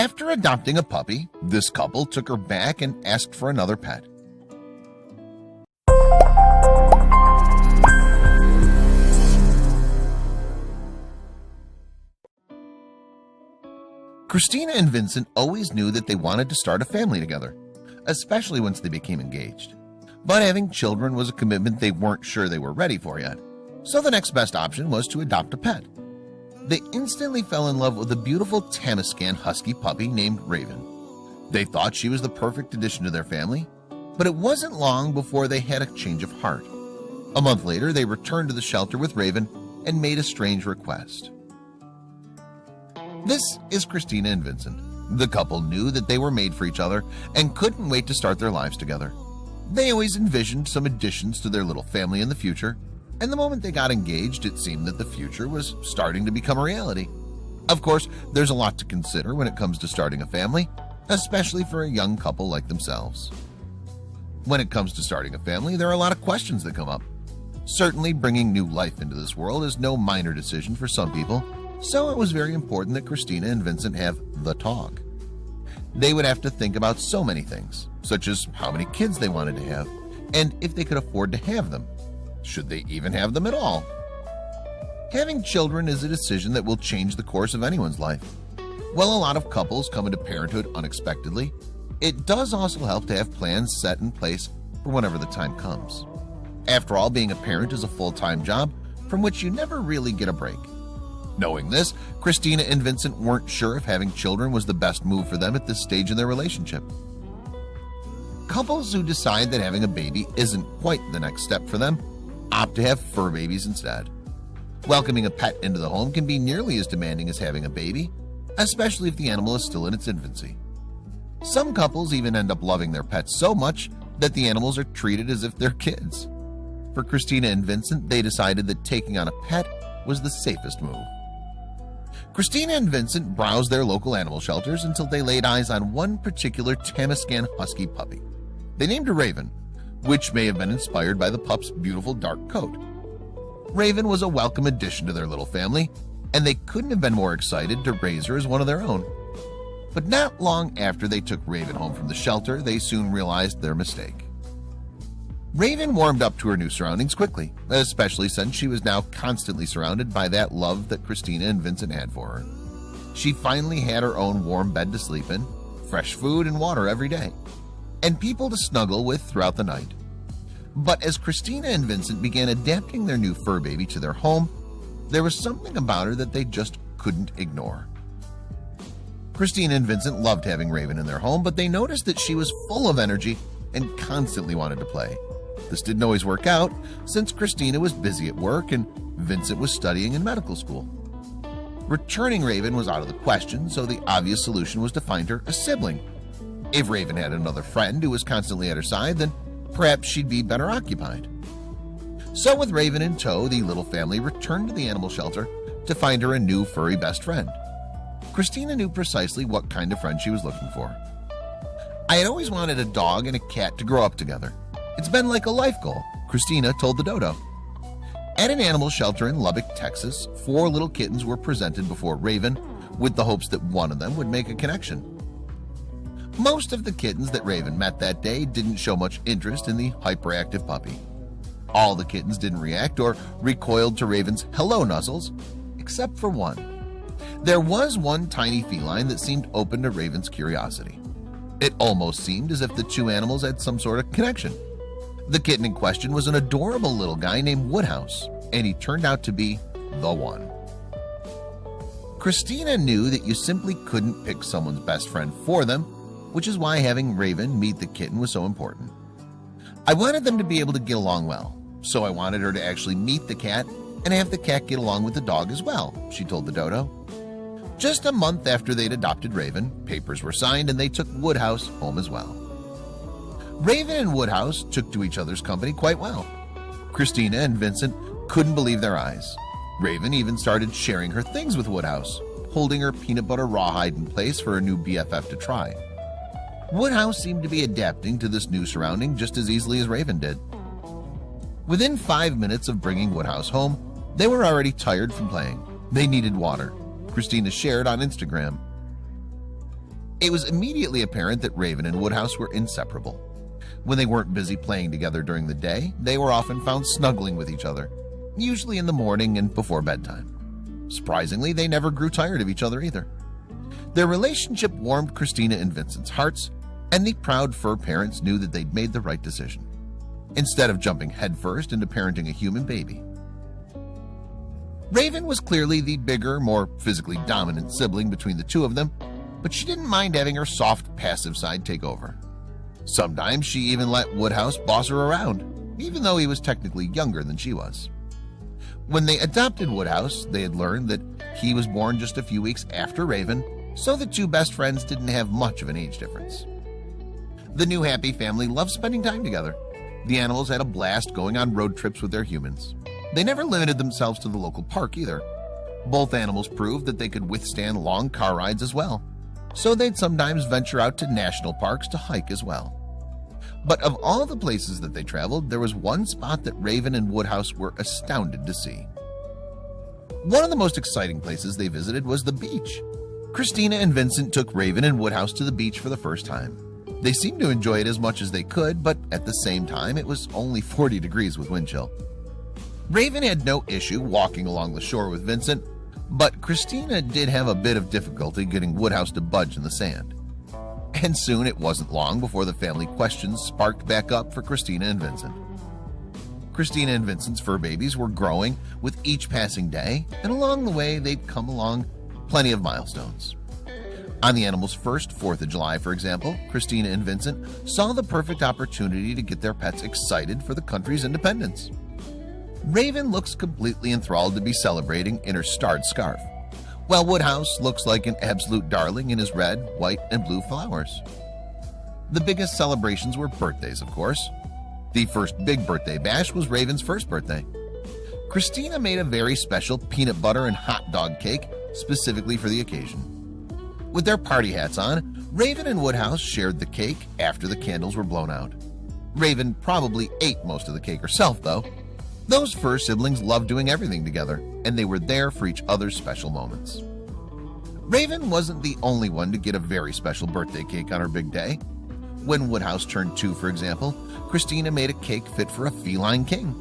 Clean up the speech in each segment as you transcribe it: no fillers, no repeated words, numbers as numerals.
After adopting a puppy, this couple took her back and asked for another pet. Christina and Vincent always knew that they wanted to start a family together, especially once they became engaged. But having children was a commitment they weren't sure they were ready for yet, so the next best option was to adopt a pet. They instantly fell in love with a beautiful Tamazight husky puppy named Raven. They thought she was the perfect addition to their family, but it wasn't long before they had a change of heart. A month later, they returned to the shelter with Raven and made a strange request. This is Christina and Vincent. The couple knew that they were made for each other and couldn't wait to start their lives together. They always envisioned some additions to their little family in the future, and the moment they got engaged, it seemed that the future was starting to become a reality. Of course, there's a lot to consider when it comes to starting a family, especially for a young couple like themselves. When it comes to starting a family, there are a lot of questions that come up. Certainly, bringing new life into this world is no minor decision for some people, so it was very important that Christina and Vincent have the talk. They would have to think about so many things, such as how many kids they wanted to have, and if they could afford to have them. Should they even have them at all? Having children is a decision that will change the course of anyone's life. While a lot of couples come into parenthood unexpectedly, it does also help to have plans set in place for whenever the time comes. After all, being a parent is a full-time job from which you never really get a break. Knowing this, Christina and Vincent weren't sure if having children was the best move for them at this stage in their relationship. Couples who decide that having a baby isn't quite the next step for them opt to have fur babies instead. Welcoming a pet into the home can be nearly as demanding as having a baby, especially if the animal is still in its infancy. Some couples even end up loving their pets so much that the animals are treated as if they're kids. For Christina and Vincent, they decided that taking on a pet was the safest move. Christina and Vincent browsed their local animal shelters until they laid eyes on one particular Tamazight husky puppy. They named her Raven, which may have been inspired by the pup's beautiful dark coat. Raven was a welcome addition to their little family, and they couldn't have been more excited to raise her as one of their own. But not long after they took Raven home from the shelter, they soon realized their mistake. Raven warmed up to her new surroundings quickly, especially since she was now constantly surrounded by that love that Christina and Vincent had for her. She finally had her own warm bed to sleep in, fresh food and water every day, and people to snuggle with throughout the night. But as Christina and Vincent began adapting their new fur baby to their home, there was something about her that they just couldn't ignore. Christina and Vincent loved having Raven in their home, but they noticed that she was full of energy and constantly wanted to play. This didn't always work out, since Christina was busy at work and Vincent was studying in medical school. Returning Raven was out of the question, so the obvious solution was to find her a sibling. If Raven had another friend who was constantly at her side, then perhaps she'd be better occupied. So with Raven in tow, the little family returned to the animal shelter to find her a new furry best friend. Christina knew precisely what kind of friend she was looking for. "I had always wanted a dog and a cat to grow up together. It's been like a life goal," Christina told the dodo. At an animal shelter in Lubbock, Texas, 4 little kittens were presented before Raven with the hopes that one of them would make a connection. Most of the kittens that Raven met that day didn't show much interest in the hyperactive puppy. All the kittens didn't react or recoiled to Raven's hello nuzzles, except for one. There was one tiny feline that seemed open to Raven's curiosity. It almost seemed as if the two animals had some sort of connection. The kitten in question was an adorable little guy named Woodhouse, and he turned out to be the one. Christina knew that you simply couldn't pick someone's best friend for them, which is why having Raven meet the kitten was so important. "I wanted them to be able to get along well, so I wanted her to actually meet the cat and have the cat get along with the dog as well," she told the dodo. Just a month after they'd adopted Raven, papers were signed and they took Woodhouse home as well. Raven and Woodhouse took to each other's company quite well. Christina and Vincent couldn't believe their eyes. Raven even started sharing her things with Woodhouse, holding her peanut butter rawhide in place for her new BFF to try. Woodhouse seemed to be adapting to this new surrounding just as easily as Raven did. Within 5 minutes of bringing Woodhouse home, they were already tired from playing. They needed water, Christina shared on Instagram. It was immediately apparent that Raven and Woodhouse were inseparable. When they weren't busy playing together during the day, they were often found snuggling with each other, usually in the morning and before bedtime. Surprisingly, they never grew tired of each other either. Their relationship warmed Christina and Vincent's hearts, and the proud fur parents knew that they'd made the right decision, instead of jumping headfirst into parenting a human baby. Raven was clearly the bigger, more physically dominant sibling between the two of them, but she didn't mind having her soft, passive side take over. Sometimes she even let Woodhouse boss her around, even though he was technically younger than she was. When they adopted Woodhouse, they had learned that he was born just a few weeks after Raven, so the two best friends didn't have much of an age difference. The new happy family loved spending time together. The animals had a blast going on road trips with their humans. They never limited themselves to the local park either. Both animals proved that they could withstand long car rides as well, so they'd sometimes venture out to national parks to hike as well. But of all the places that they traveled, there was one spot that Raven and Woodhouse were astounded to see. One of the most exciting places they visited was the beach. Christina and Vincent took Raven and Woodhouse to the beach for the first time. They seemed to enjoy it as much as they could, but at the same time, it was only 40 degrees with wind chill. Raven had no issue walking along the shore with Vincent, but Christina did have a bit of difficulty getting Woodhouse to budge in the sand. And soon it wasn't long before the family questions sparked back up for Christina and Vincent. Christina and Vincent's fur babies were growing with each passing day, and along the way they'd come along plenty of milestones. On the animal's first 4th of July, for example, Christina and Vincent saw the perfect opportunity to get their pets excited for the country's independence. Raven looks completely enthralled to be celebrating in her starred scarf, while Woodhouse looks like an absolute darling in his red, white, and blue flowers. The biggest celebrations were birthdays, of course. The first big birthday bash was Raven's first birthday. Christina made a very special peanut butter and hot dog cake specifically for the occasion. With their party hats on, Raven and Woodhouse shared the cake after the candles were blown out. Raven probably ate most of the cake herself, though. Those fur siblings loved doing everything together, and they were there for each other's special moments. Raven wasn't the only one to get a very special birthday cake on her big day. When Woodhouse turned 2, for example, Christina made a cake fit for a feline king.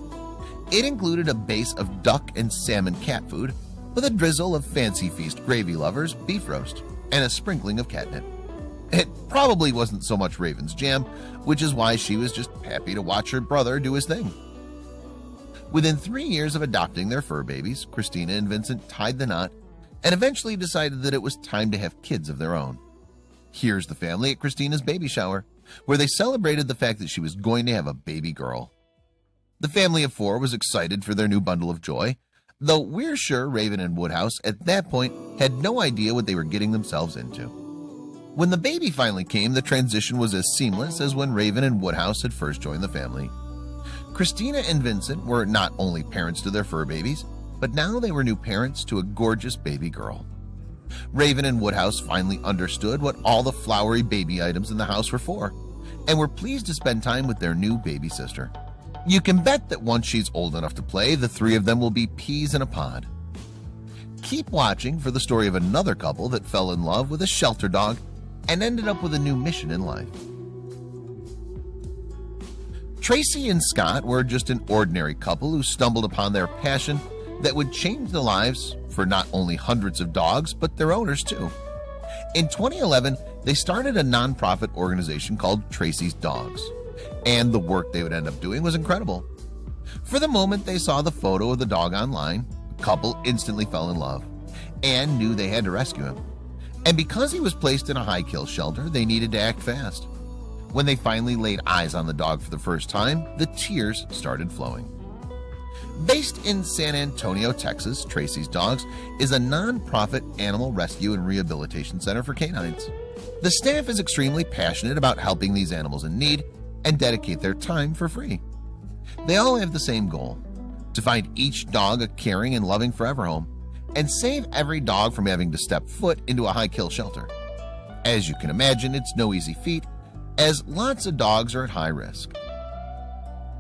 It included a base of duck and salmon cat food with a drizzle of Fancy Feast gravy lovers beef roast and a sprinkling of catnip. It probably wasn't so much Raven's jam, which is why she was just happy to watch her brother do his thing. Within 3 years of adopting their fur babies, Christina and Vincent tied the knot and eventually decided that it was time to have kids of their own. Here's the family at Christina's baby shower, where they celebrated the fact that she was going to have a baby girl. The family of 4 was excited for their new bundle of joy, though we're sure Raven and Woodhouse at that point had no idea what they were getting themselves into. When the baby finally came, the transition was as seamless as when Raven and Woodhouse had first joined the family. Christina and Vincent were not only parents to their fur babies, but now they were new parents to a gorgeous baby girl. Raven and Woodhouse finally understood what all the flowery baby items in the house were for, and were pleased to spend time with their new baby sister. You can bet that once she's old enough to play, the 3 of them will be peas in a pod. Keep watching for the story of another couple that fell in love with a shelter dog and ended up with a new mission in life. Tracy and Scott were just an ordinary couple who stumbled upon their passion that would change the lives for not only hundreds of dogs, but their owners too. In 2011, they started a nonprofit organization called Tracy's Dogs, and the work they would end up doing was incredible. For the moment they saw the photo of the dog online, the couple instantly fell in love and knew they had to rescue him. And because he was placed in a high-kill shelter, they needed to act fast. When they finally laid eyes on the dog for the first time, the tears started flowing. Based in San Antonio, Texas, Tracy's Dogs is a non-profit animal rescue and rehabilitation center for canines. The staff is extremely passionate about helping these animals in need and dedicate their time for free. They all have the same goal: to find each dog a caring and loving forever home, and save every dog from having to step foot into a high-kill shelter. As you can imagine, it's no easy feat, as lots of dogs are at high risk.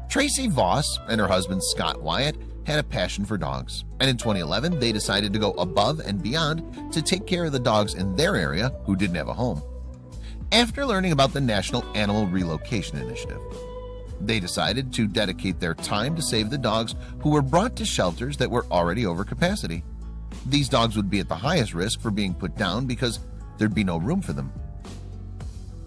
Tracy Voss and her husband Scott Wyatt had a passion for dogs, and in 2011 they decided to go above and beyond to take care of the dogs in their area who didn't have a home. After learning about the National Animal Relocation Initiative, they decided to dedicate their time to save the dogs who were brought to shelters that were already over capacity. These dogs would be at the highest risk for being put down because there'd be no room for them.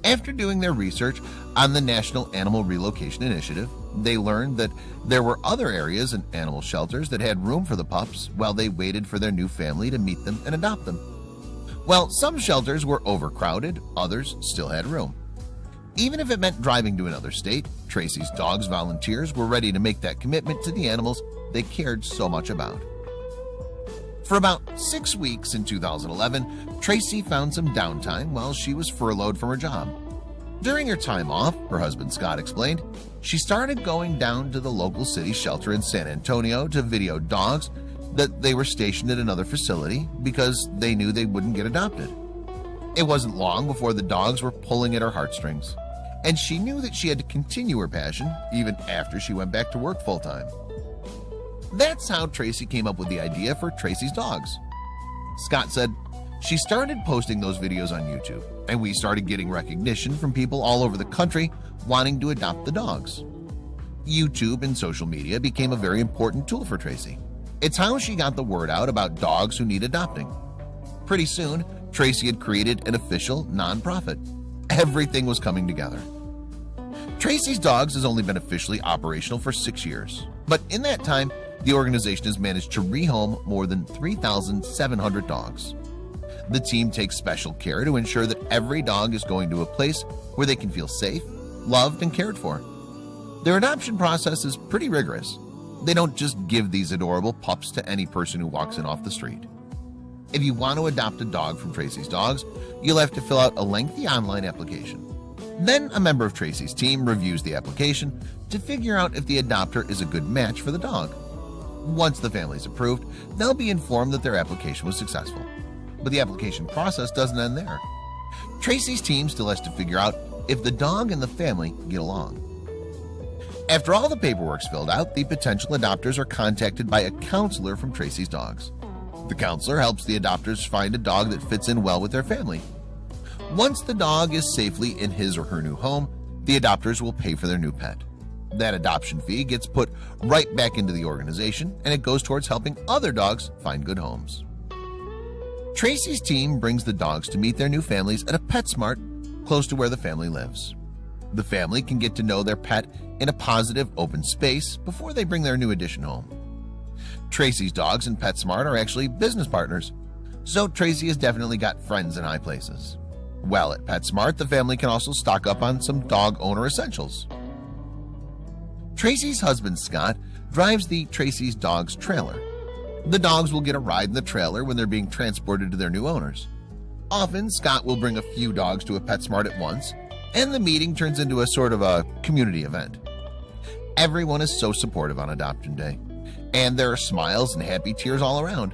After doing their research on the National Animal Relocation Initiative, they learned that there were other areas and animal shelters that had room for the pups while they waited for their new family to meet them and adopt them. While some shelters were overcrowded, others still had room. Even if it meant driving to another state, Tracy's Dogs volunteers were ready to make that commitment to the animals they cared so much about. For about 6 weeks in 2011, Tracy found some downtime while she was furloughed from her job. During her time off, her husband Scott explained, she started going down to the local city shelter in San Antonio to video dogs that they were stationed at another facility because they knew they wouldn't get adopted. It wasn't long before the dogs were pulling at her heartstrings, and she knew that she had to continue her passion even after she went back to work full-time. That's how Tracy came up with the idea for Tracy's Dogs. Scott said, she started posting those videos on YouTube, and we started getting recognition from people all over the country wanting to adopt the dogs. YouTube and social media became a very important tool for Tracy. It's how she got the word out about dogs who need adopting. Pretty soon, Tracy had created an official nonprofit. Everything was coming together. Tracy's Dogs has only been officially operational for 6 years, but in that time, the organization has managed to rehome more than 3,700 dogs. The team takes special care to ensure that every dog is going to a place where they can feel safe, loved, and cared for. Their adoption process is pretty rigorous. They don't just give these adorable pups to any person who walks in off the street. If you want to adopt a dog from Tracy's Dogs, you'll have to fill out a lengthy online application. Then a member of Tracy's team reviews the application to figure out if the adopter is a good match for the dog. Once the family is approved, they'll be informed that their application was successful. But the application process doesn't end there. Tracy's team still has to figure out if the dog and the family get along. After all the paperwork's filled out, the potential adopters are contacted by a counselor from Tracy's Dogs. The counselor helps the adopters find a dog that fits in well with their family. Once the dog is safely in his or her new home, the adopters will pay for their new pet. That adoption fee gets put right back into the organization, and it goes towards helping other dogs find good homes. Tracy's team brings the dogs to meet their new families at a PetSmart close to where the family lives. The family can get to know their pet in a positive, open space before they bring their new addition home. Tracy's Dogs and PetSmart are actually business partners, so Tracy has definitely got friends in high places. While at PetSmart, the family can also stock up on some dog owner essentials. Tracy's husband, Scott, drives the Tracy's Dogs trailer. The dogs will get a ride in the trailer when they're being transported to their new owners. Often, Scott will bring a few dogs to a PetSmart at once, and the meeting turns into a sort of a community event. Everyone is so supportive on Adoption Day, and there are smiles and happy tears all around.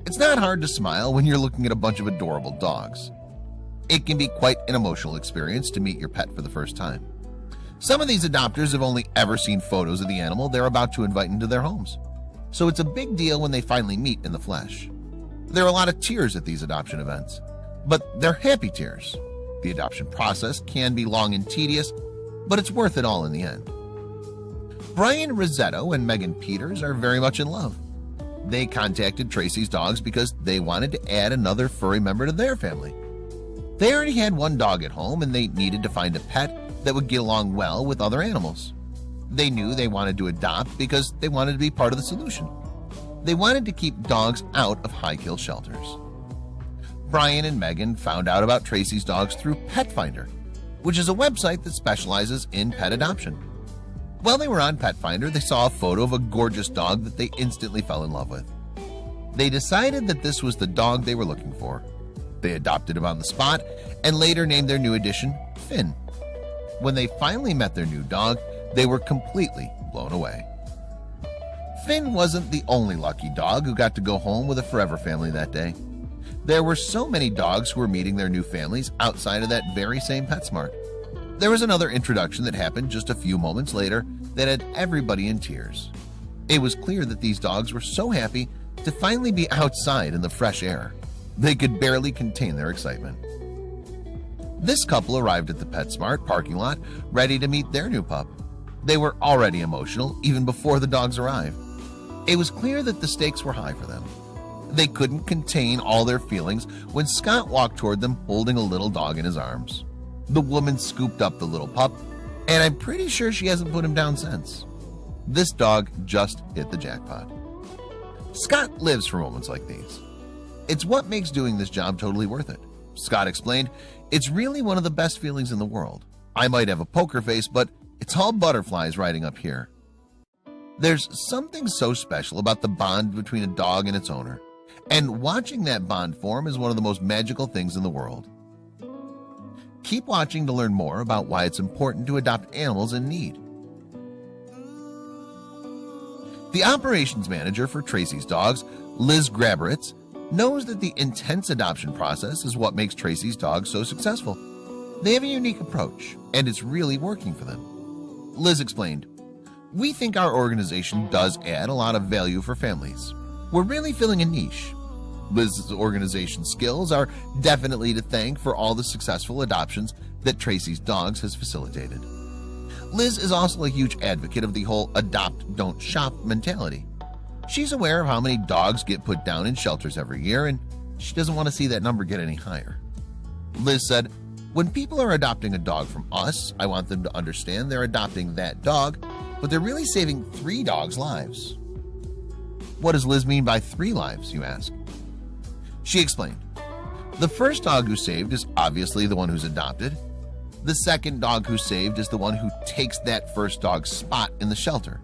It's not hard to smile when you're looking at a bunch of adorable dogs. It can be quite an emotional experience to meet your pet for the first time. Some of these adopters have only ever seen photos of the animal they're about to invite into their homes, so it's a big deal when they finally meet in the flesh. There are a lot of tears at these adoption events, but they're happy tears. The adoption process can be long and tedious, but it's worth it all in the end. Brian Rosetto and Megan Peters are very much in love. They contacted Tracy's Dogs because they wanted to add another furry member to their family. They already had one dog at home, and they needed to find a pet that would get along well with other animals. They knew they wanted to adopt because they wanted to be part of the solution. They wanted to keep dogs out of high-kill shelters. Brian and Megan found out about Tracy's Dogs through Pet Finder, which is a website that specializes in pet adoption. While they were on Pet Finder, they saw a photo of a gorgeous dog that they instantly fell in love with. They decided that this was the dog they were looking for. They adopted him on the spot and later named their new addition Finn. When they finally met their new dog, they were completely blown away. Finn wasn't the only lucky dog who got to go home with a forever family that day. There were so many dogs who were meeting their new families outside of that very same PetSmart. There was another introduction that happened just a few moments later that had everybody in tears. It was clear that these dogs were so happy to finally be outside in the fresh air. They could barely contain their excitement. This couple arrived at the PetSmart parking lot ready to meet their new pup. They were already emotional even before the dogs arrived. It was clear that the stakes were high for them. They couldn't contain all their feelings when Scott walked toward them holding a little dog in his arms. The woman scooped up the little pup, and I'm pretty sure she hasn't put him down since. This dog just hit the jackpot. Scott lives for moments like these. It's what makes doing this job totally worth it. Scott explained, "It's really one of the best feelings in the world. I might have a poker face, but it's all butterflies riding up here." There's something so special about the bond between a dog and its owner, and watching that bond form is one of the most magical things in the world. Keep watching to learn more about why it's important to adopt animals in need. The operations manager for Tracy's dogs, Liz Graberitz, knows that the intense adoption process is what makes Tracy's dogs so successful. They have a unique approach, and it's really working for them. Liz explained, "We think our organization does add a lot of value for families. We're really filling a niche. Liz's organization skills are definitely to thank for all the successful adoptions that Tracy's dogs has facilitated." Liz is also a huge advocate of the whole adopt, don't shop mentality. She's aware of how many dogs get put down in shelters every year, and she doesn't want to see that number get any higher. Liz said, "When people are adopting a dog from us, I want them to understand they're adopting that dog, but they're really saving 3 dogs' lives." What does Liz mean by 3 lives, you ask? She explained, "The first dog who saved is obviously the one who's adopted. The second dog who saved is the one who takes that first dog's spot in the shelter.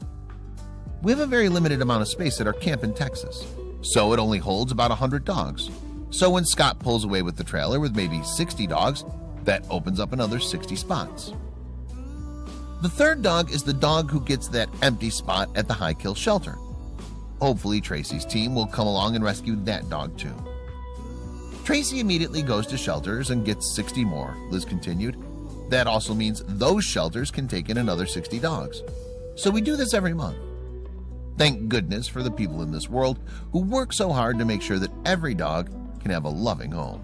We have a very limited amount of space at our camp in Texas, so it only holds about 100 dogs. So when Scott pulls away with the trailer with maybe 60 dogs, that opens up another 60 spots. The third dog is the dog who gets that empty spot at the High Kill shelter. Hopefully Tracy's team will come along and rescue that dog too." Tracy immediately goes to shelters and gets 60 more, Liz continued. That also means those shelters can take in another 60 dogs. So we do this every month. Thank goodness for the people in this world who work so hard to make sure that every dog can have a loving home.